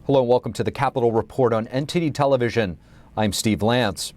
Hello and welcome to the Capitol Report on NTD Television. I'm Steve Lance.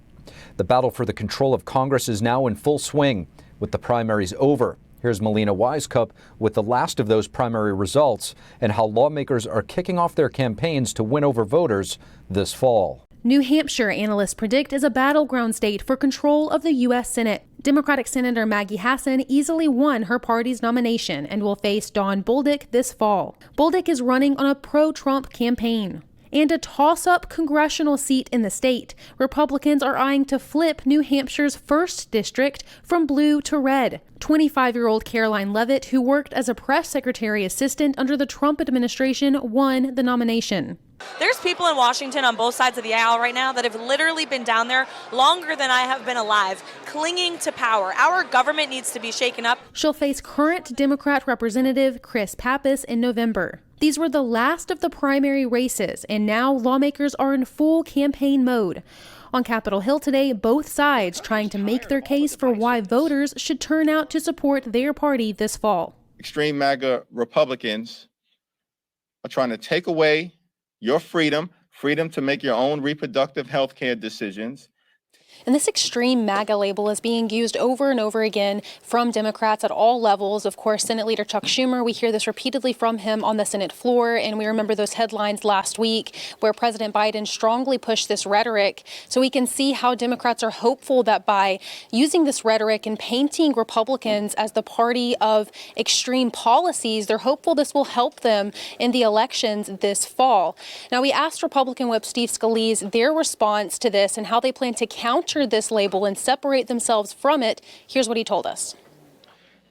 The battle for the control of Congress is now in full swing with the primaries over. Here's Melina Wisecup with the last of those primary results and how lawmakers are kicking off their campaigns to win over voters this fall. New Hampshire, analysts predict, is a battleground state for control of the U.S. Senate. Democratic Senator Maggie Hassan easily won her party's nomination and will face Dawn Bolduc this fall. Bolduc is running on a pro-Trump campaign. And a toss-up congressional seat in the state. Republicans are eyeing to flip New Hampshire's 1st district from blue to red. 25-year-old Caroline Leavitt, who worked as a press secretary assistant under the Trump administration, won the nomination. There's people in Washington on both sides of the aisle right now that have literally been down there longer than I have been alive, clinging to power. Our government needs to be shaken up. She'll face current Democrat Representative Chris Pappas in November. These were the last of the primary races, and now lawmakers are in full campaign mode. On Capitol Hill today, both sides trying to make their case for why voters should turn out to support their party this fall. Extreme MAGA Republicans are trying to take away your freedom to make your own reproductive health care decisions. And this extreme MAGA label is being used over and over again from Democrats at all levels. Of course, Senate Leader Chuck Schumer, we hear this repeatedly from him on the Senate floor. And we remember those headlines last week where President Biden strongly pushed this rhetoric. So we can see how Democrats are hopeful that by using this rhetoric and painting Republicans as the party of extreme policies, they're hopeful this will help them in the elections this fall. Now, we asked Republican Whip Steve Scalise their response to this and how they plan to counter this label and separate themselves from it. Here's what he told us.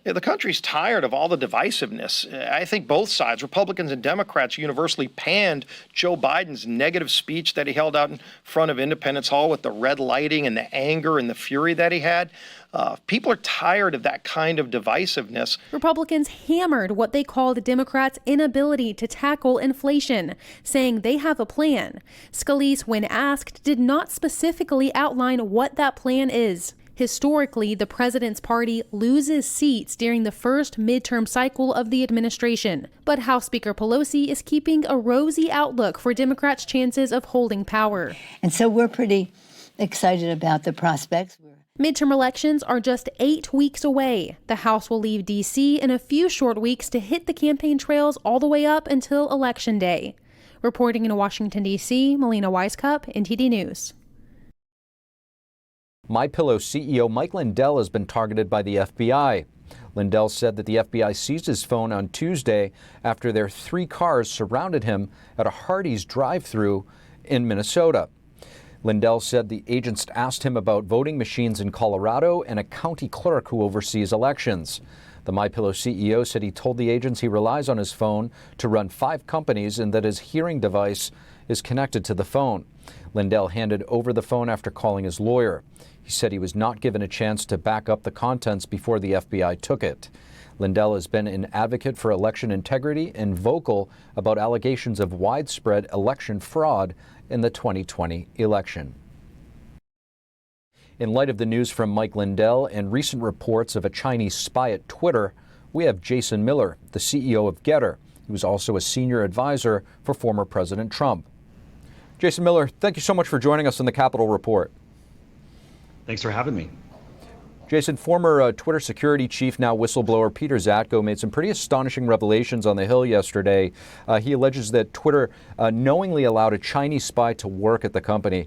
Yeah, the country's tired of all the divisiveness. I think both sides, Republicans and Democrats, universally panned Joe Biden's negative speech that he held out in front of Independence Hall with the red lighting and the anger and the fury that he had. People are tired of that kind of divisiveness. Republicans hammered what they called Democrats' inability to tackle inflation, saying they have a plan. Scalise, when asked, did not specifically outline what that plan is. Historically, the president's party loses seats during the first midterm cycle of the administration. But House Speaker Pelosi is keeping a rosy outlook for Democrats' chances of holding power. And so we're pretty excited about the prospects. Midterm elections are just 8 weeks away. The House will leave D.C. in a few short weeks to hit the campaign trails all the way up until Election Day. Reporting in Washington, D.C., Melina Wisecup, NTD News. MyPillow CEO Mike Lindell has been targeted by the FBI. Lindell said that the FBI seized his phone on Tuesday after their 3 cars surrounded him at a Hardee's drive-thru in Minnesota. Lindell said the agents asked him about voting machines in Colorado and a county clerk who oversees elections. The MyPillow CEO said he told the agents he relies on his phone to run 5 companies and that his hearing device is connected to the phone. Lindell handed over the phone after calling his lawyer. He said he was not given a chance to back up the contents before the FBI took it. Lindell has been an advocate for election integrity and vocal about allegations of widespread election fraud in the 2020 election. In light of the news from Mike Lindell and recent reports of a Chinese spy at Twitter, we have Jason Miller, the CEO of Gettr. He was also a senior advisor for former President Trump. Jason Miller, thank you so much for joining us on the Capitol Report. Thanks for having me. Jason, former Twitter security chief, now whistleblower Peter Zatko made some pretty astonishing revelations on the Hill yesterday. He alleges that Twitter knowingly allowed a Chinese spy to work at the company.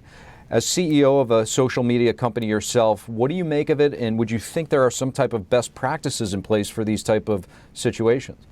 As CEO of a social media company yourself, what do you make of it, and would you think there are some type of best practices in place for these type of situations?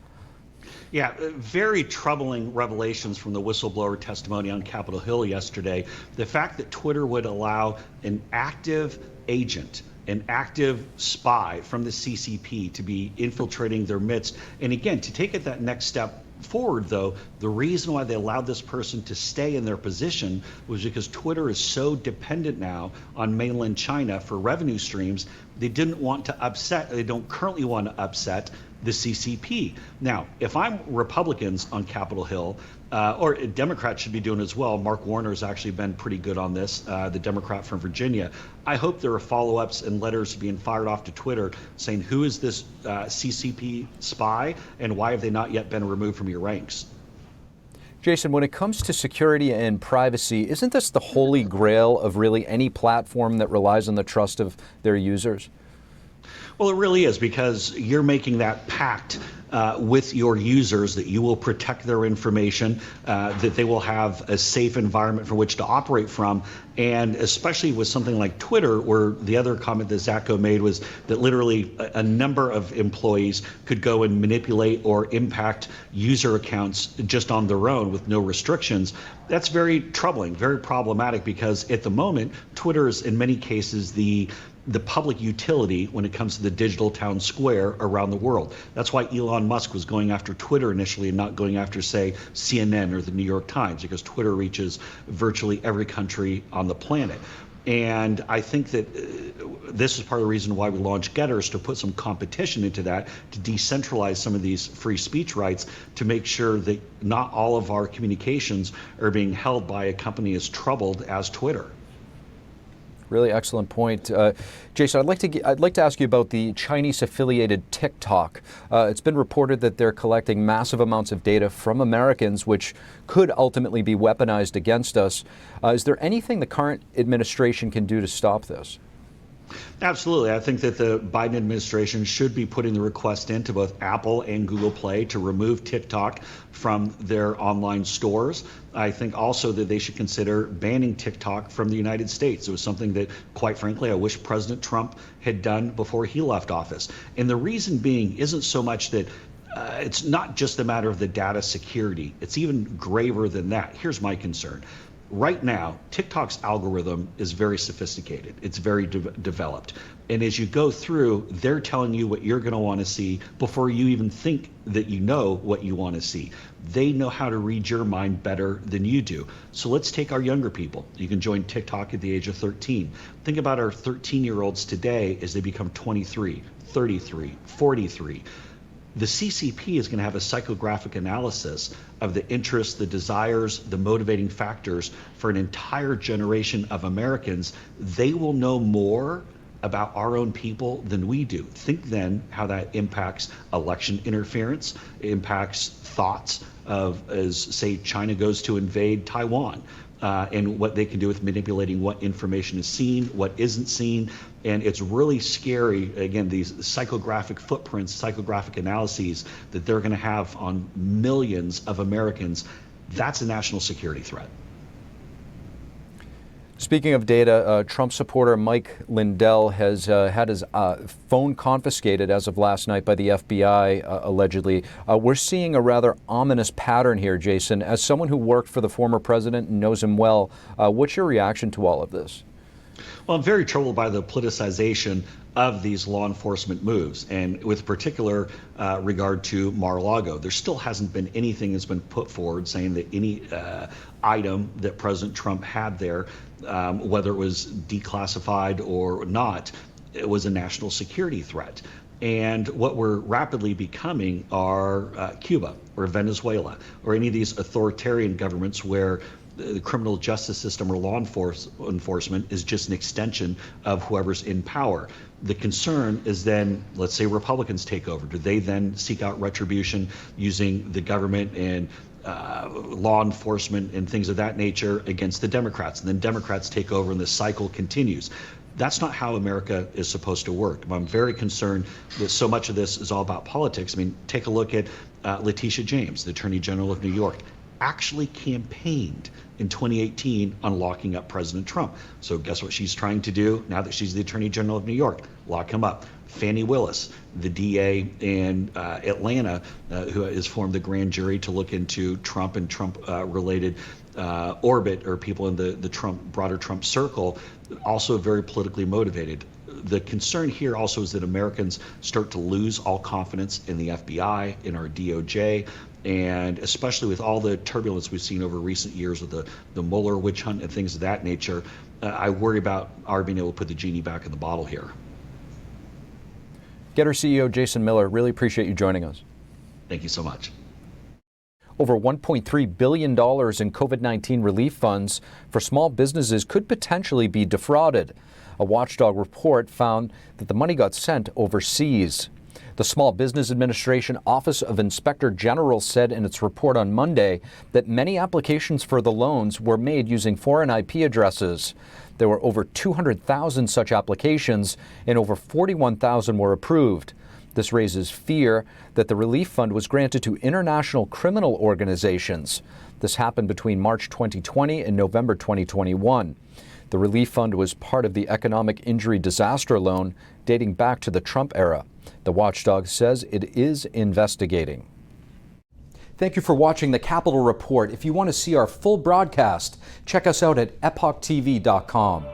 Yeah, very troubling revelations from the whistleblower testimony on Capitol Hill yesterday. The fact that Twitter would allow an active agent, an active spy from the CCP to be infiltrating their midst. And again, to take it that next step forward, though, the reason why they allowed this person to stay in their position was because Twitter is so dependent now on mainland China for revenue streams. They didn't want to upset, they don't currently want to upset the CCP. Now, if I'm Republicans on Capitol Hill, or Democrats should be doing as well. Mark Warner has actually been pretty good on this, the Democrat from Virginia. I hope there are follow-ups and letters being fired off to Twitter saying, who is this CCP spy and why have they not yet been removed from your ranks? Jason, when it comes to security and privacy, isn't this the holy grail of really any platform that relies on the trust of their users? Well, it really is, because you're making that pact with your users that you will protect their information, that they will have a safe environment for which to operate from. And especially with something like Twitter, where the other comment that Zacko made was that literally a number of employees could go and manipulate or impact user accounts just on their own with no restrictions. That's very troubling, very problematic, because at the moment, Twitter is in many cases the public utility when it comes to the digital town square around the world. That's why Elon Musk was going after Twitter initially and not going after, say, CNN or the New York Times, because Twitter reaches virtually every country on the planet. And I think that this is part of the reason why we launched Gettr, is to put some competition into that, to decentralize some of these free speech rights, to make sure that not all of our communications are being held by a company as troubled as Twitter. Really excellent point. Jason, I'd like to ask you about the Chinese-affiliated TikTok. It's been reported that they're collecting massive amounts of data from Americans, which could ultimately be weaponized against us. Is there anything the current administration can do to stop this? Absolutely. I think that the Biden administration should be putting the request into both Apple and Google Play to remove TikTok from their online stores. I think also that they should consider banning TikTok from the United States. It was something that, quite frankly, I wish President Trump had done before he left office. And the reason being isn't so much that it's not just a matter of the data security. It's even graver than that. Here's my concern. Right now, TikTok's algorithm is very sophisticated. It's very developed. And as you go through, they're telling you what you're going to want to see before you even think that you know what you want to see. They know how to read your mind better than you do. So let's take our younger people. You can join TikTok at the age of 13. Think about our 13-year-olds today as they become 23, 33, 43. The CCP is going to have a psychographic analysis of the interests, the desires, the motivating factors for an entire generation of Americans. They will know more about our own people than we do. Think then how that impacts election interference, impacts thoughts of, as say China goes to invade Taiwan. And what they can do with manipulating what information is seen, what isn't seen. And it's really scary, again, these psychographic footprints, psychographic analyses that they're going to have on millions of Americans. That's a national security threat. Speaking of data, Trump supporter Mike Lindell has had his phone confiscated as of last night by the FBI, allegedly. We're seeing a rather ominous pattern here, Jason. As someone who worked for the former president and knows him well, what's your reaction to all of this? Well, I'm very troubled by the politicization of these law enforcement moves, and with particular regard to Mar-a-Lago. There still hasn't been anything that's been put forward saying that any item that President Trump had there, whether it was declassified or not, it was a national security threat. And what we're rapidly becoming are Cuba or Venezuela or any of these authoritarian governments where the criminal justice system or law enforcement is just an extension of whoever's in power. The concern is then, let's say Republicans take over. Do they then seek out retribution using the government and law enforcement and things of that nature against the Democrats? And then Democrats take over and the cycle continues. That's not how America is supposed to work. I'm very concerned that so much of this is all about politics. I mean, take a look at Letitia James, the Attorney General of New York, actually campaigned in 2018 on locking up President Trump. So guess what she's trying to do now that she's the Attorney General of New York? Lock him up. Fani Willis, the DA in Atlanta, who has formed the grand jury to look into Trump and Trump-related orbit or people in the broader Trump circle, also very politically motivated. The concern here also is that Americans start to lose all confidence in the FBI, in our DOJ, and especially with all the turbulence we've seen over recent years with the Mueller witch hunt and things of that nature, I worry about our being able to put the genie back in the bottle here. Gettr CEO Jason Miller, really appreciate you joining us. Thank you so much. Over $1.3 billion in COVID-19 relief funds for small businesses could potentially be defrauded. A watchdog report found that the money got sent overseas. The Small Business Administration Office of Inspector General said in its report on Monday that many applications for the loans were made using foreign IP addresses. There were over 200,000 such applications and over 41,000 were approved. This raises fear that the relief fund was granted to international criminal organizations. This happened between March 2020 and November 2021. The relief fund was part of the economic injury disaster loan dating back to the Trump era. The watchdog says it is investigating. Thank you for watching the Capitol Report. If you want to see our full broadcast, check us out at epochtv.com.